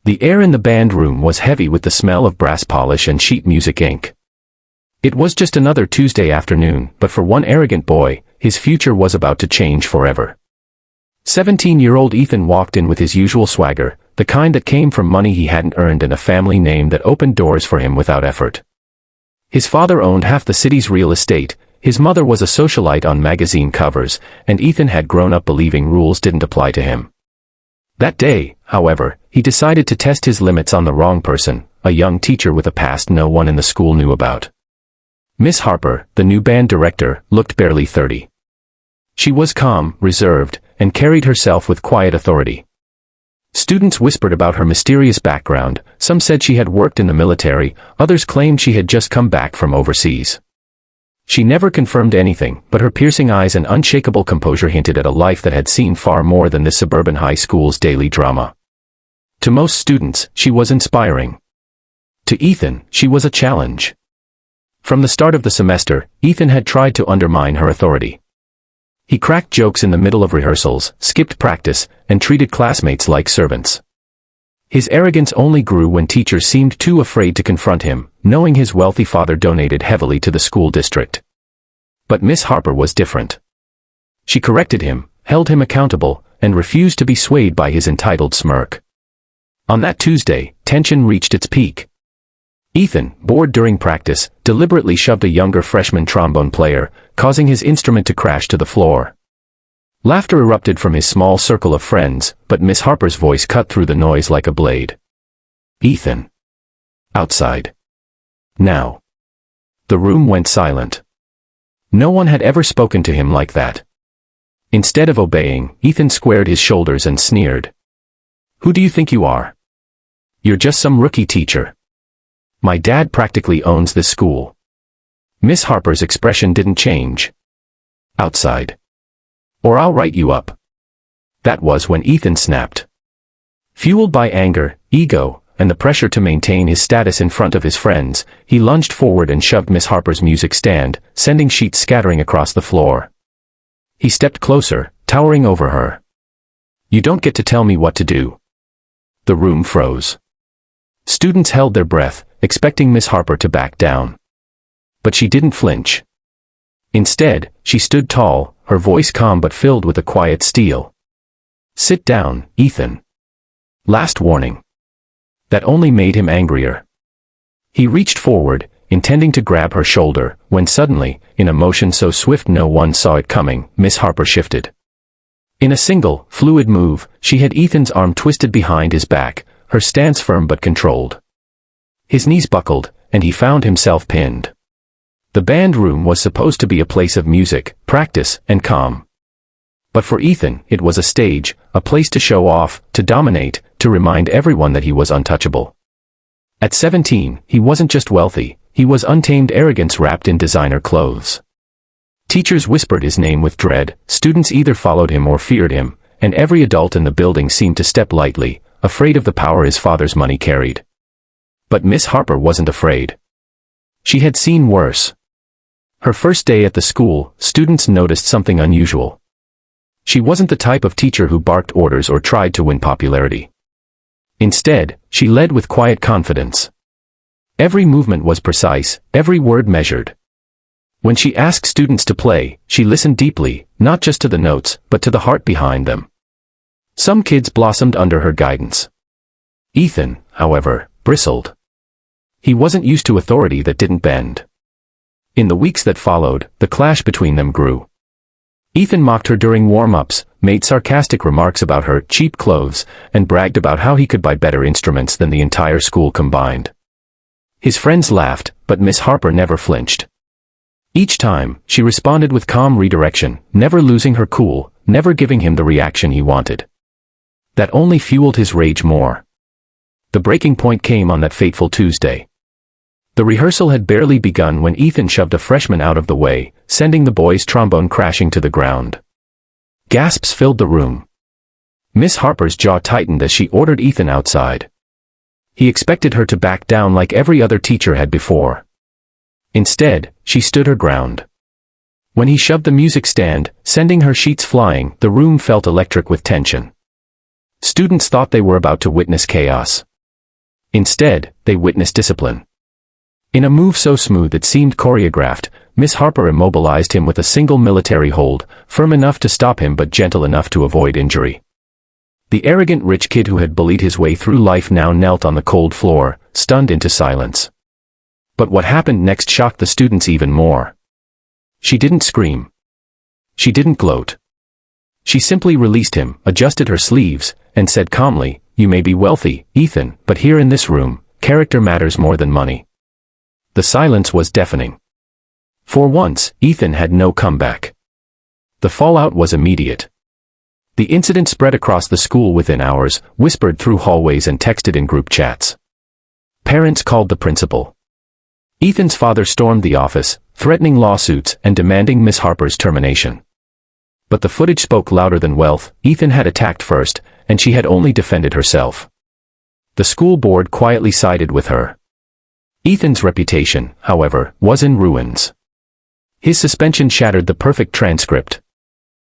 The air in the band room was heavy with the smell of brass polish and sheet music ink. It was just another Tuesday afternoon, but for one arrogant boy, his future was about to change forever. 17-year-old Ethan walked in with his usual swagger, the kind that came from money he hadn't earned and a family name that opened doors for him without effort. His father owned half the city's real estate, his mother was a socialite on magazine covers, and Ethan had grown up believing rules didn't apply to him. That day, however, he decided to test his limits on the wrong person, a young teacher with a past no one in the school knew about. Miss Harper, the new band director, looked barely 30. She was calm, reserved, and carried herself with quiet authority. Students whispered about her mysterious background, some said she had worked in the military, others claimed she had just come back from overseas. She never confirmed anything, but her piercing eyes and unshakable composure hinted at a life that had seen far more than this suburban high school's daily drama. To most students, she was inspiring. To Ethan, she was a challenge. From the start of the semester, Ethan had tried to undermine her authority. He cracked jokes in the middle of rehearsals, skipped practice, and treated classmates like servants. His arrogance only grew when teachers seemed too afraid to confront him, knowing his wealthy father donated heavily to the school district. But Miss Harper was different. She corrected him, held him accountable, and refused to be swayed by his entitled smirk. On that Tuesday, tension reached its peak. Ethan, bored during practice, deliberately shoved a younger freshman trombone player, causing his instrument to crash to the floor. Laughter erupted from his small circle of friends, but Miss Harper's voice cut through the noise like a blade. "Ethan. Outside. Now." The room went silent. No one had ever spoken to him like that. Instead of obeying, Ethan squared his shoulders and sneered. "Who do you think you are? You're just some rookie teacher. My dad practically owns this school." Miss Harper's expression didn't change. "Outside. Or I'll write you up." That was when Ethan snapped. Fueled by anger, ego, and the pressure to maintain his status in front of his friends, he lunged forward and shoved Miss Harper's music stand, sending sheets scattering across the floor. He stepped closer, towering over her. "You don't get to tell me what to do." The room froze. Students held their breath, expecting Miss Harper to back down. But she didn't flinch. Instead, she stood tall, her voice calm but filled with a quiet steel. "Sit down, Ethan." Last warning. That only made him angrier. He reached forward, intending to grab her shoulder, when suddenly, in a motion so swift no one saw it coming, Miss Harper shifted. In a single, fluid move, she had Ethan's arm twisted behind his back, her stance firm but controlled. His knees buckled, and he found himself pinned. The band room was supposed to be a place of music, practice, and calm. But for Ethan, it was a stage, a place to show off, to dominate, to remind everyone that he was untouchable. At 17, he wasn't just wealthy, he was untamed arrogance wrapped in designer clothes. Teachers whispered his name with dread, students either followed him or feared him, and every adult in the building seemed to step lightly, afraid of the power his father's money carried. But Miss Harper wasn't afraid. She had seen worse. Her first day at the school, students noticed something unusual. She wasn't the type of teacher who barked orders or tried to win popularity. Instead, she led with quiet confidence. Every movement was precise, every word measured. When she asked students to play, she listened deeply, not just to the notes, but to the heart behind them. Some kids blossomed under her guidance. Ethan, however, bristled. He wasn't used to authority that didn't bend. In the weeks that followed, the clash between them grew. Ethan mocked her during warm-ups, made sarcastic remarks about her cheap clothes, and bragged about how he could buy better instruments than the entire school combined. His friends laughed, but Miss Harper never flinched. Each time, she responded with calm redirection, never losing her cool, never giving him the reaction he wanted. That only fueled his rage more. The breaking point came on that fateful Tuesday. The rehearsal had barely begun when Ethan shoved a freshman out of the way, sending the boy's trombone crashing to the ground. Gasps filled the room. Miss Harper's jaw tightened as she ordered Ethan outside. He expected her to back down like every other teacher had before. Instead, she stood her ground. When he shoved the music stand, sending her sheets flying, the room felt electric with tension. Students thought they were about to witness chaos. Instead, they witnessed discipline. In a move so smooth it seemed choreographed, Miss Harper immobilized him with a single military hold, firm enough to stop him but gentle enough to avoid injury. The arrogant rich kid who had bullied his way through life now knelt on the cold floor, stunned into silence. But what happened next shocked the students even more. She didn't scream. She didn't gloat. She simply released him, adjusted her sleeves, and said calmly, "You may be wealthy, Ethan, but here in this room, character matters more than money." The silence was deafening. For once, Ethan had no comeback. The fallout was immediate. The incident spread across the school within hours, whispered through hallways and texted in group chats. Parents called the principal. Ethan's father stormed the office, threatening lawsuits and demanding Miss Harper's termination. But the footage spoke louder than wealth. Ethan had attacked first, and she had only defended herself. The school board quietly sided with her. Ethan's reputation, however, was in ruins. His suspension shattered the perfect transcript,